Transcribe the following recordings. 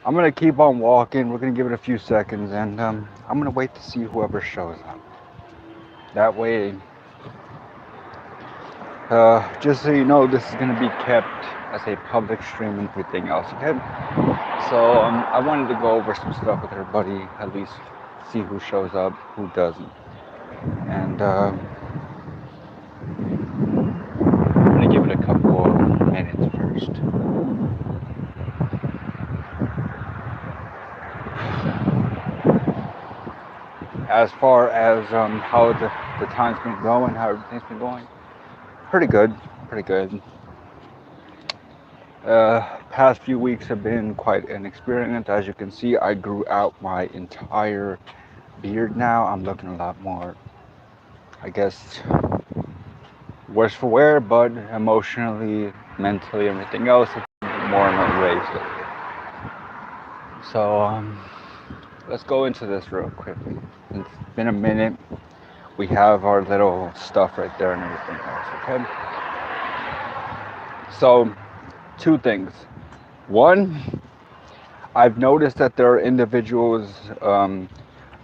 I'm gonna keep on walking. We're gonna give it a few seconds, and I'm gonna wait to see whoever shows up. That way, just so you know, this is gonna be kept as a public stream and everything else. Okay. So I wanted to go over some stuff with everybody, at least see who shows up, who doesn't, and I'm gonna give it a couple of minutes first. As far as how the time's been going, how everything's been going, pretty good, pretty good. Past few weeks have been quite an experience. As you can see, I grew out my entire beard now. I'm looking a lot more, I guess, worse for wear, but emotionally, mentally, everything else, more and more raised lately. So, let's go into this real quickly. It's been a minute. We have our little stuff right there and everything else, okay? So, two things. One, I've noticed that there are individuals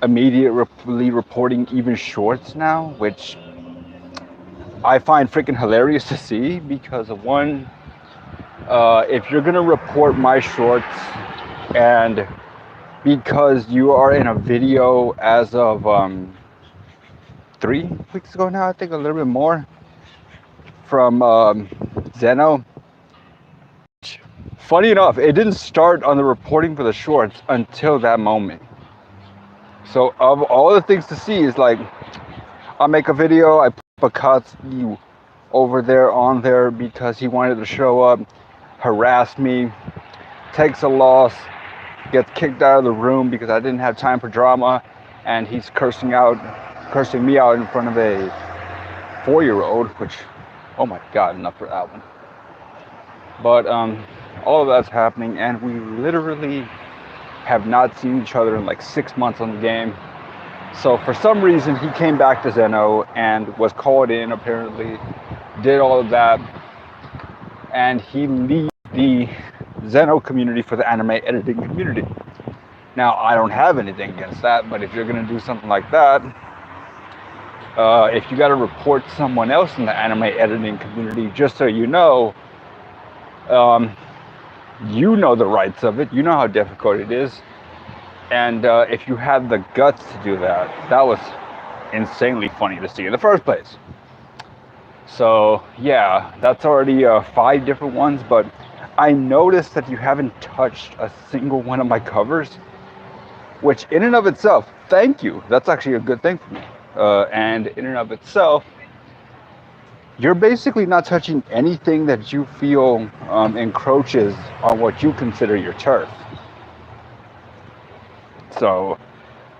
immediately reporting even shorts now, which I find freaking hilarious to see because of one, if you're gonna report my shorts and because you are in a video as of 3 weeks ago now, I think a little bit more from Zeno. Funny enough, it didn't start on the reporting for the shorts until that moment. So of all the things to see is like, I'll make a video, I put Bakatsuki over there on there because he wanted to show up, harass me, takes a loss, gets kicked out of the room because I didn't have time for drama, and he's cursing me out in front of a 4-year-old, which, oh my god, enough for that one. But all of that's happening, and we literally have not seen each other in like 6 months on the game. So for some reason, he came back to Zeno and was called in, apparently, did all of that, and he leads the Zeno community for the anime editing community. Now, I don't have anything against that, but if you're going to do something like that, if you got to report someone else in the anime editing community, just so you know the rights of it, you know how difficult it is, and if you had the guts to do that, that was insanely funny to see in the first place. So yeah, that's already 5 different ones, but I noticed that you haven't touched a single one of my covers, which in and of itself, thank you, that's actually a good thing for me. And in and of itself, you're basically not touching anything that you feel encroaches on what you consider your turf. So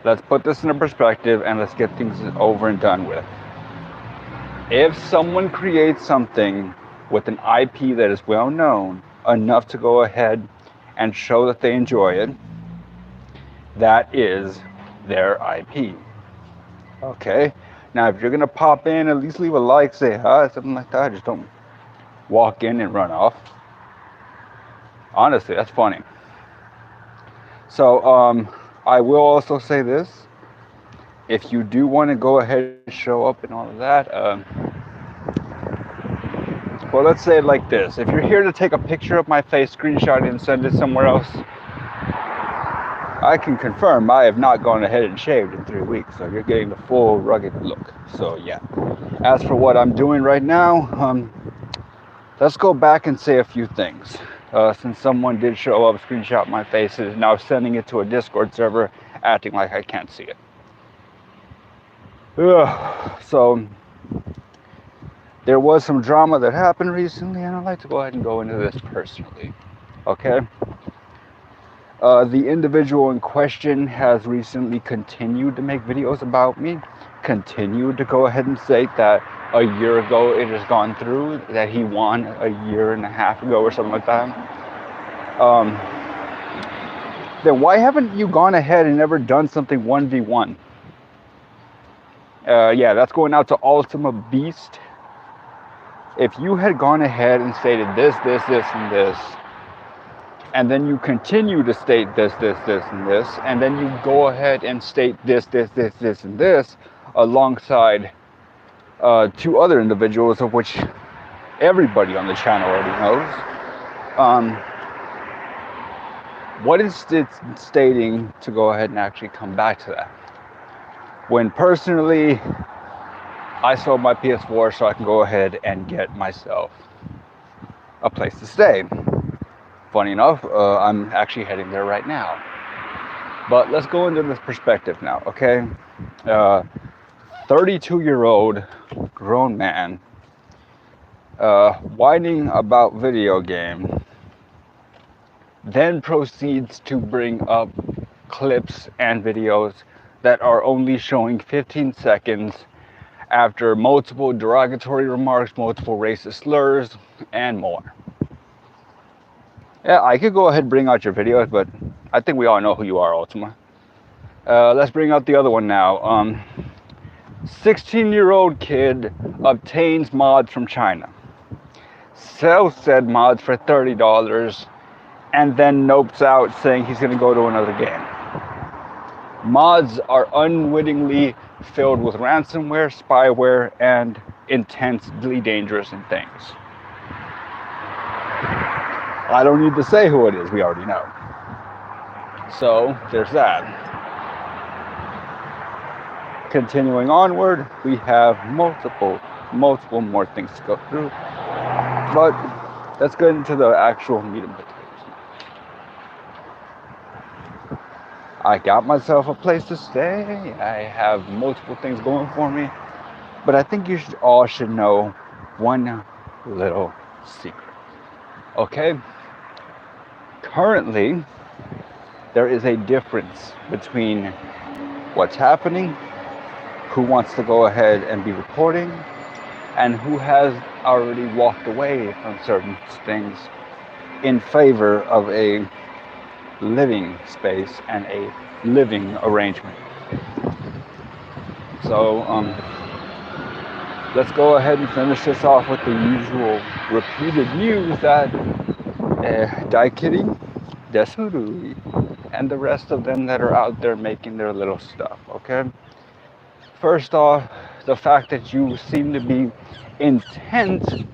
let's put this in a perspective and let's get things over and done with. If someone creates something with an IP that is well known enough to go ahead and show that they enjoy it, that is their IP. Okay? Now, if you're gonna pop in, at least leave a like, say hi, something like that. Just don't walk in and run off. Honestly, that's funny. So, I will also say this. If you do want to go ahead and show up and all of that, well, let's say it like this. If you're here to take a picture of my face, screenshot it, and send it somewhere else, I can confirm I have not gone ahead and shaved in 3 weeks, so you're getting the full rugged look. So yeah. As for what I'm doing right now, let's go back and say a few things. Since someone did show up, screenshot my face, and is now sending it to a Discord server, acting like I can't see it. So there was some drama that happened recently, and I'd like to go ahead and go into this personally. Okay? The individual in question has recently continued to make videos about me, continued to go ahead and say that a year ago it has gone through, that he won a year and a half ago or something like that. Then why haven't you gone ahead and ever done something 1v1? Yeah, that's going out to Ultima Beast. If you had gone ahead and stated this, and this, and then you continue to state this, and this, and then you go ahead and state this, and this, alongside 2 other individuals, of which everybody on the channel already knows. What is it stating to go ahead and actually come back to that? When personally, I sold my PS4 so I can go ahead and get myself a place to stay. Funny enough, I'm actually heading there right now. But let's go into this perspective now, okay? 32-year-old grown man whining about video game, then proceeds to bring up clips and videos that are only showing 15 seconds after multiple derogatory remarks, multiple racist slurs, and more. Yeah, I could go ahead and bring out your videos, but I think we all know who you are, Ultima. Let's bring out the other one now. 16-year-old kid obtains mods from China, sells said mods for $30, and then nopes out saying he's going to go to another game. Mods are unwittingly filled with ransomware, spyware, and intensely dangerous things. I don't need to say who it is, we already know. So there's that. Continuing onward, we have multiple more things to go through. But let's get into the actual meat and potatoes. I got myself a place to stay. I have multiple things going for me. But I think you all should know one little secret. Okay? Currently, there is a difference between what's happening, who wants to go ahead and be reporting, and who has already walked away from certain things in favor of a living space and a living arrangement. So let's go ahead and finish this off with the usual repeated news that Daikiri, Desurui, and the rest of them that are out there making their little stuff, okay? First off, the fact that you seem to be intent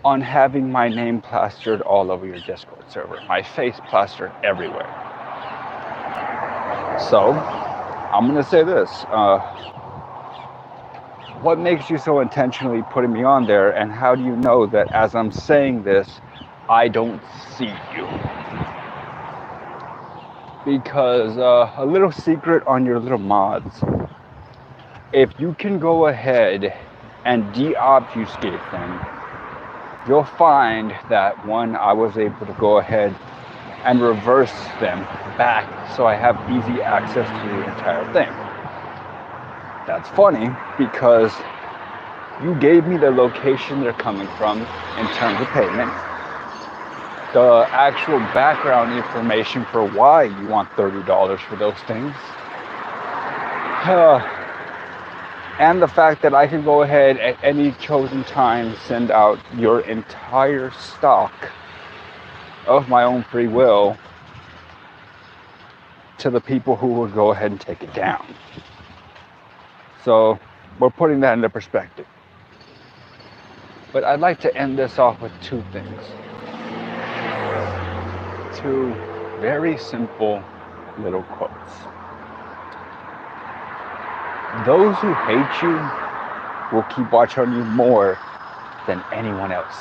on having my name plastered all over your Discord server, my face plastered everywhere. So, I'm gonna say this. What makes you so intentionally putting me on there, and how do you know that as I'm saying this, I don't see you? Because a little secret on your little mods. If you can go ahead and de-obfuscate them, you'll find that one, I was able to go ahead and reverse them back so I have easy access to the entire thing. That's funny because you gave me the location they're coming from in terms of payment, the actual background information for why you want $30 for those things, and the fact that I can go ahead at any chosen time send out your entire stock of my own free will to the people who will go ahead and take it down. So we're putting that into perspective. But I'd like to end this off with 2 things. 2 very simple little quotes. Those who hate you will keep watch on you more than anyone else.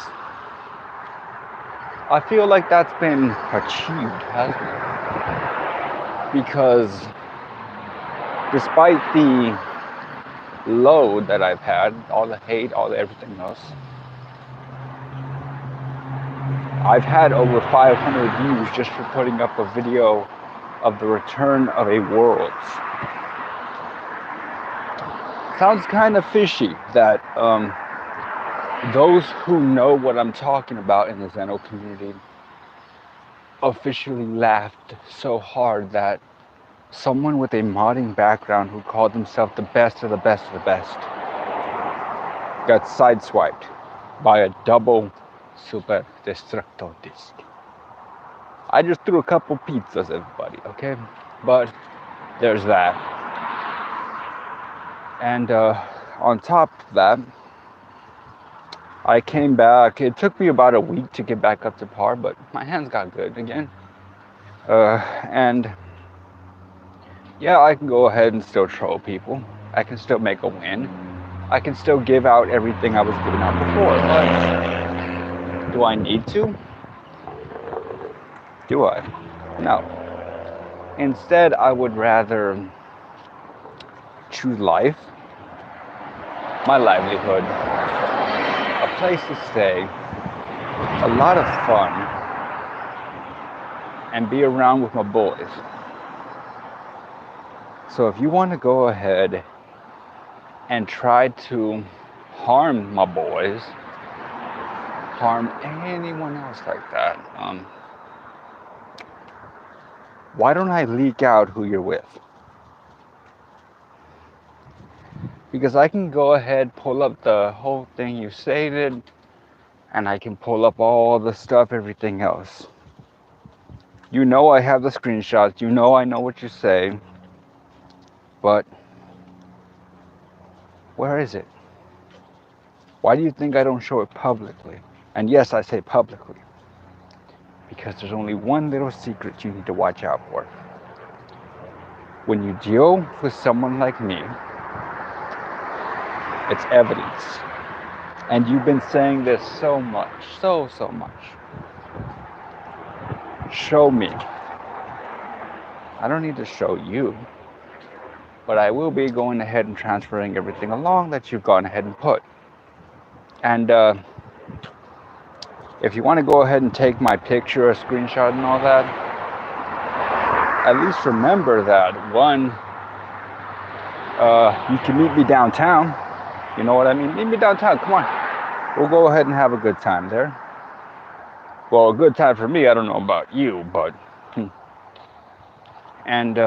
I feel like that's been achieved, hasn't it? Because despite the load that I've had, all the hate, all the everything else, I've had over 500 views just for putting up a video of the return of a Worlds. Sounds kind of fishy that those who know what I'm talking about in the Zeno community officially laughed so hard that someone with a modding background who called himself the best of the best of the best got sideswiped by a double Super Destructo disc. I just threw a couple pizzas, everybody, okay? But there's that. And on top of that, I came back. It took me about a week to get back up to par, but my hands got good again. And yeah, I can go ahead and still troll people. I can still make a win. I can still give out everything I was giving out before. But do I need to? Do I? No. Instead, I would rather choose life, my livelihood, a place to stay, a lot of fun, and be around with my boys. So if you want to go ahead and try to harm my boys, harm anyone else like that, why don't I leak out who you're with? Because I can go ahead, pull up the whole thing you stated, and I can pull up all the stuff, everything else. You know I have the screenshots, you know I know what you say, but where is it? Why do you think I don't show it publicly? And yes, I say publicly, because there's only one little secret you need to watch out for. When you deal with someone like me, it's evidence. And you've been saying this so much, so much. Show me. I don't need to show you, but I will be going ahead and transferring everything along that you've gone ahead and put. And if you want to go ahead and take my picture, a screenshot and all that, at least remember that, one, you can meet me downtown. You know what I mean? Meet me downtown, come on. We'll go ahead and have a good time there. Well, a good time for me, I don't know about you, but... And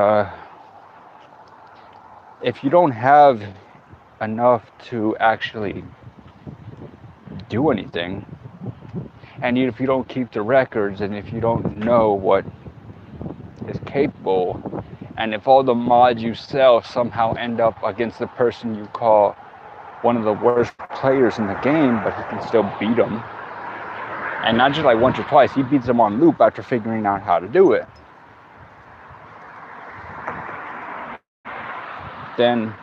if you don't have enough to actually do anything, and if you don't keep the records, and if you don't know what is capable, and if all the mods you sell somehow end up against the person you call one of the worst players in the game, but he can still beat them, and not just like once or twice, he beats them on loop after figuring out how to do it, then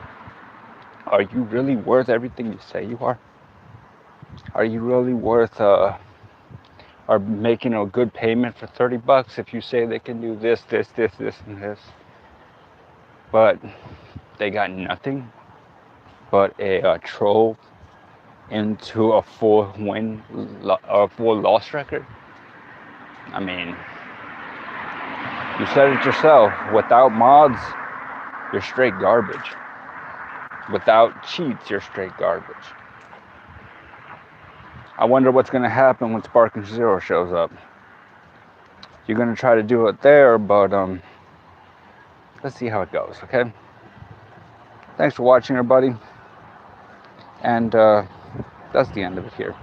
are you really worth everything you say you are? Are you really worth or making a good payment for $30 if you say they can do this, this, and this, but they got nothing but a troll into a full win or full loss record? I mean, you said it yourself, without mods, you're straight garbage. Without cheats, you're straight garbage. I wonder what's going to happen when Sparking Zero shows up. You're going to try to do it there, but let's see how it goes, okay? Thanks for watching, everybody. And that's the end of it here.